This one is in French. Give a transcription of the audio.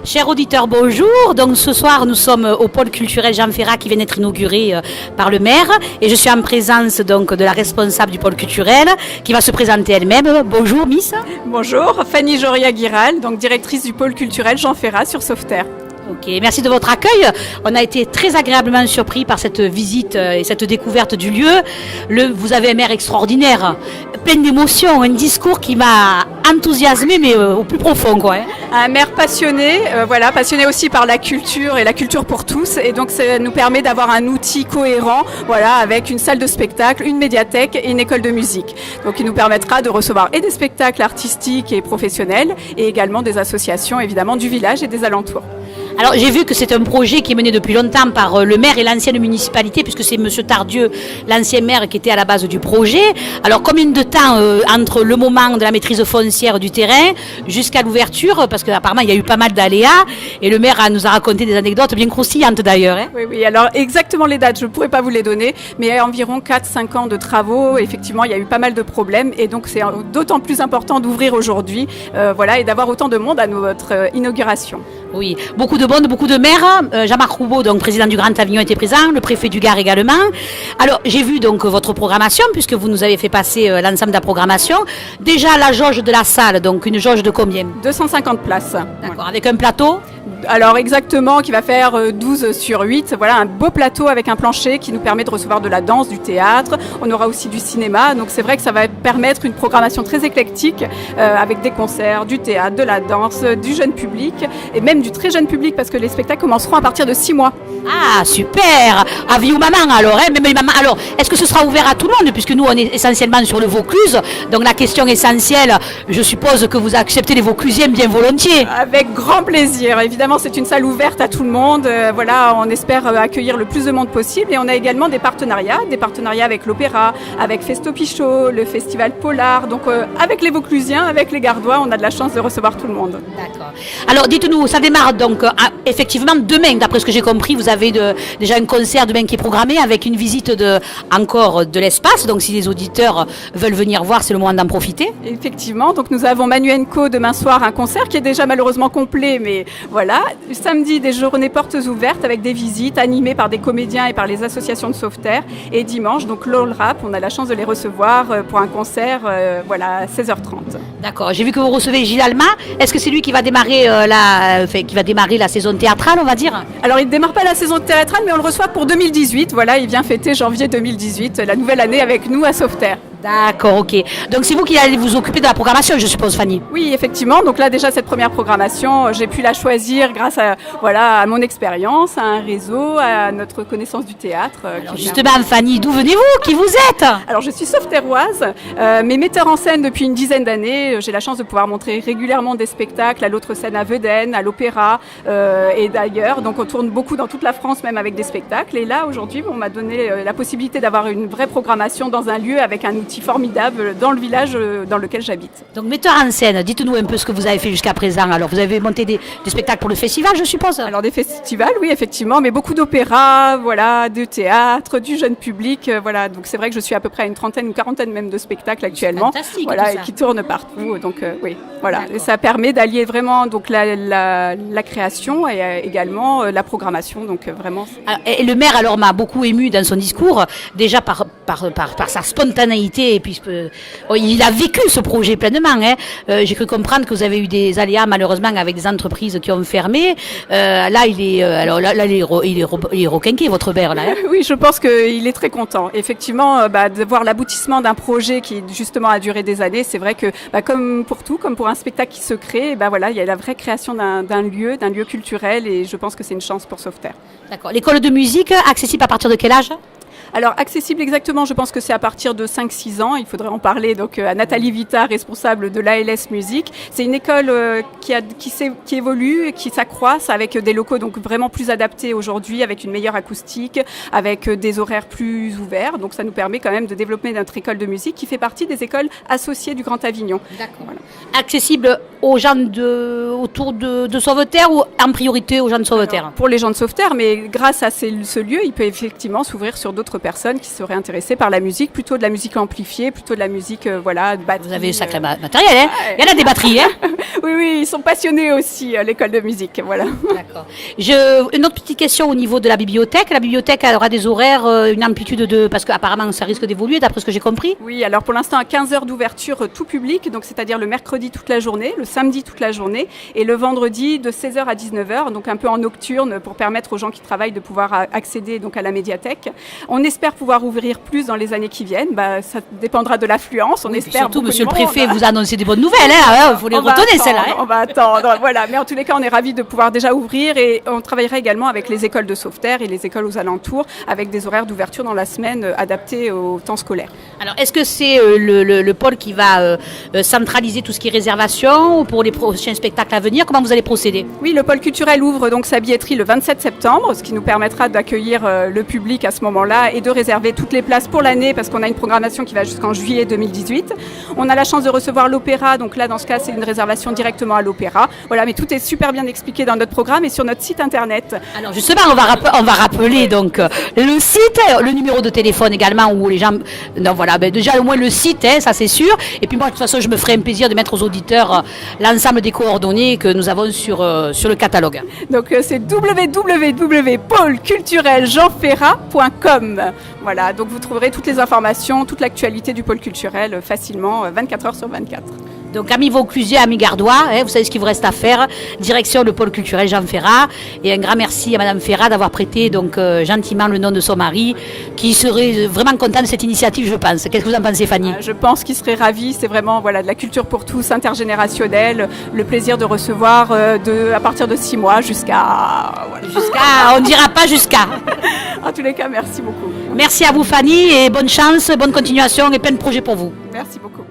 Chers auditeurs, bonjour. Donc ce soir, nous sommes au pôle culturel Jean Ferrat qui vient d'être inauguré par le maire. Et je suis en présence donc de la responsable du pôle culturel qui va se présenter elle-même. Bonjour Miss. Bonjour, Fanny Joria-Guiral, donc directrice du pôle culturel Jean Ferrat sur Sauveterre. Ok, merci de votre accueil. On a été très agréablement surpris par cette visite et cette découverte du lieu. Vous avez un maire extraordinaire, plein d'émotions, un discours qui m'a enthousiasmé mais au plus profond, quoi. Un maire passionné, passionné aussi par la culture et la culture pour tous. Et donc ça nous permet d'avoir un outil cohérent, avec une salle de spectacle, une médiathèque et une école de musique. Donc il nous permettra de recevoir et des spectacles artistiques et professionnels et également des associations évidemment du village et des alentours. Alors j'ai vu que c'est un projet qui est mené depuis longtemps par le maire et l'ancienne municipalité, puisque c'est Monsieur Tardieu, l'ancien maire, qui était à la base du projet. Alors combien de temps entre le moment de la maîtrise foncière du terrain jusqu'à l'ouverture, parce qu'apparemment il y a eu pas mal d'aléas, et le maire nous a raconté des anecdotes bien croustillantes d'ailleurs. Oui, alors exactement les dates, je ne pourrais pas vous les donner, mais environ 4-5 ans de travaux, effectivement il y a eu pas mal de problèmes, et donc c'est d'autant plus important d'ouvrir aujourd'hui, et d'avoir autant de monde à notre inauguration. Oui, beaucoup de monde, beaucoup de maires. Jean-Marc Roubaud, donc président du Grand Avignon, était présent, le préfet du Gard également. Alors, j'ai vu donc votre programmation, puisque vous nous avez fait passer l'ensemble de la programmation. Déjà, la jauge de la salle, donc une jauge de combien ? 250 places. D'accord, avec un plateau ? Alors exactement, qui va faire 12 sur 8. Voilà, un beau plateau avec un plancher qui nous permet de recevoir de la danse, du théâtre. On aura aussi du cinéma. Donc c'est vrai que ça va permettre une programmation très éclectique avec des concerts, du théâtre, de la danse, du jeune public et même du très jeune public parce que les spectacles commenceront à partir de 6 mois. Ah, super! Avis aux mamans alors, même les mamans. Alors, est-ce que ce sera ouvert à tout le monde puisque nous, on est essentiellement sur le Vaucluse. Donc la question essentielle, je suppose que vous acceptez les Vauclusiens bien volontiers. Avec grand plaisir. Évidemment, c'est une salle ouverte à tout le monde. On espère accueillir le plus de monde possible. Et on a également des partenariats avec l'Opéra, avec Festo Pichot, le Festival Polar. Donc, avec les Vauclusiens, avec les Gardois, on a de la chance de recevoir tout le monde. D'accord. Alors, dites-nous, ça démarre donc effectivement demain, d'après ce que j'ai compris, vous avez déjà un concert demain qui est programmé avec une visite encore de l'espace. Donc, si les auditeurs veulent venir voir, c'est le moment d'en profiter. Effectivement. Donc, nous avons Manu & demain soir, un concert qui est déjà malheureusement complet, mais voilà. Samedi, des journées portes ouvertes avec des visites animées par des comédiens et par les associations de sauveterre. Et dimanche, donc LOL Rap, on a la chance de les recevoir pour un concert à 16h30. D'accord. J'ai vu que vous recevez Gilles Alma. Est-ce que c'est lui qui va démarrer la saison théâtrale, on va dire ? Alors, il ne démarre pas la saison théâtrale, mais on le reçoit pour 2018. Voilà, il vient fêter janvier 2018, la nouvelle année avec nous à Sauveterre. D'accord, ok. Donc c'est vous qui allez vous occuper de la programmation, je suppose, Fanny. Oui, effectivement. Donc là, déjà, cette première programmation, j'ai pu la choisir grâce à mon expérience, à un réseau, à notre connaissance du théâtre. Alors justement, Fanny, d'où venez-vous ? Qui vous êtes ? Alors, je suis sauveterroise, mais metteur en scène depuis une dizaine d'années. J'ai la chance de pouvoir montrer régulièrement des spectacles à l'autre scène à Vedène, à l'Opéra et d'ailleurs. Donc, on tourne beaucoup dans toute la France, même avec des spectacles. Et là, aujourd'hui, on m'a donné la possibilité d'avoir une vraie programmation dans un lieu avec un outil formidable dans le village dans lequel j'habite. Donc metteur en scène, dites-nous un peu ce que vous avez fait jusqu'à présent. Alors vous avez monté des spectacles pour le festival, je suppose ? Alors des festivals, oui effectivement, mais beaucoup d'opéra, de théâtre, du jeune public, Donc c'est vrai que je suis à peu près à une quarantaine même de spectacles actuellement, et qui tournent partout. Donc et ça permet d'allier vraiment donc la création et également la programmation. Donc vraiment. Et le maire alors m'a beaucoup ému dans son discours, déjà par sa spontanéité. Et puis, il a vécu ce projet pleinement. J'ai cru comprendre que vous avez eu des aléas malheureusement avec des entreprises qui ont fermé. Là, il est requinqué, votre maire là. Oui, je pense qu'il est très content. Effectivement, de voir l'aboutissement d'un projet qui justement a duré des années, c'est vrai que comme pour tout, comme pour un spectacle qui se crée, il y a la vraie création d'un lieu culturel, et je pense que c'est une chance pour Sauveterre. D'accord. L'école de musique, accessible à partir de quel âge ? Alors, accessible exactement, je pense que c'est à partir de 5-6 ans. Il faudrait en parler donc à Nathalie Vita, responsable de l'ALS Musique. C'est une école qui évolue, qui s'accroisse avec des locaux donc vraiment plus adaptés aujourd'hui, avec une meilleure acoustique, avec des horaires plus ouverts. Donc, ça nous permet quand même de développer notre école de musique qui fait partie des écoles associées du Grand Avignon. D'accord. Voilà. Accessible aux gens autour de Sauveterre ou en priorité aux gens de Sauveterre ? Alors, pour les gens de Sauveterre, mais grâce à ce lieu, il peut effectivement s'ouvrir sur d'autres personnes qui seraient intéressées par la musique, plutôt de la musique amplifiée, plutôt de la musique, batterie. Vous avez sacré matériel, hein ? Il y en a des batteries, hein ? Oui, oui, ils sont passionnés aussi, l'école de musique, voilà. D'accord. Une autre petite question au niveau de la bibliothèque. La bibliothèque elle aura des horaires, une amplitude de... Parce qu'apparemment, ça risque d'évoluer, d'après ce que j'ai compris. Oui, alors pour l'instant, à 15 heures d'ouverture tout public, donc c'est-à-dire le mercredi toute la journée, le samedi toute la journée, et le vendredi de 16h à 19h, donc un peu en nocturne pour permettre aux gens qui travaillent de pouvoir accéder donc à la médiathèque. On espère pouvoir ouvrir plus dans les années qui viennent. Ça dépendra de l'affluence. On espère. Surtout, monsieur le préfet vous a annoncé des bonnes nouvelles. Il faut les retenir, celles-là. On va attendre. Voilà. Mais en tous les cas, on est ravis de pouvoir déjà ouvrir et on travaillera également avec les écoles de sauveterre et les écoles aux alentours avec des horaires d'ouverture dans la semaine adaptés au temps scolaire. Alors, est-ce que c'est le pôle qui va centraliser tout ce qui est réservation pour les prochains spectacles à venir? Comment vous allez procéder? Oui, le pôle culturel ouvre donc sa billetterie le 27 septembre, ce qui nous permettra d'accueillir le public à ce moment-là et de réserver toutes les places pour l'année parce qu'on a une programmation qui va jusqu'en juillet 2018. On a la chance de recevoir l'opéra, donc là dans ce cas c'est une réservation directement à l'opéra. Voilà, mais tout est super bien expliqué dans notre programme et sur notre site internet. Alors justement, on va rappeler donc le site, le numéro de téléphone également où les gens... Non voilà, déjà au moins le site, ça c'est sûr. Et puis moi de toute façon je me ferai un plaisir de mettre aux auditeurs l'ensemble des coordonnées que nous avons sur le catalogue. Donc c'est www.pôlecultureljeanferrat.com. Voilà, donc vous trouverez toutes les informations, toute l'actualité du pôle culturel facilement, 24 heures sur 24. Donc, amis Vauclusiers, amis Gardois, vous savez ce qu'il vous reste à faire. Direction le pôle culturel Jean Ferrat. Et un grand merci à Madame Ferrat d'avoir prêté donc gentiment le nom de son mari, qui serait vraiment content de cette initiative, je pense. Qu'est-ce que vous en pensez, Fanny? Je pense qu'il serait ravi. C'est vraiment de la culture pour tous, intergénérationnelle. Le plaisir de recevoir à partir de 6 mois jusqu'à... On ne dira pas jusqu'à. En tous les cas, merci beaucoup. Merci à vous, Fanny, et bonne chance, bonne continuation et plein de projets pour vous. Merci beaucoup.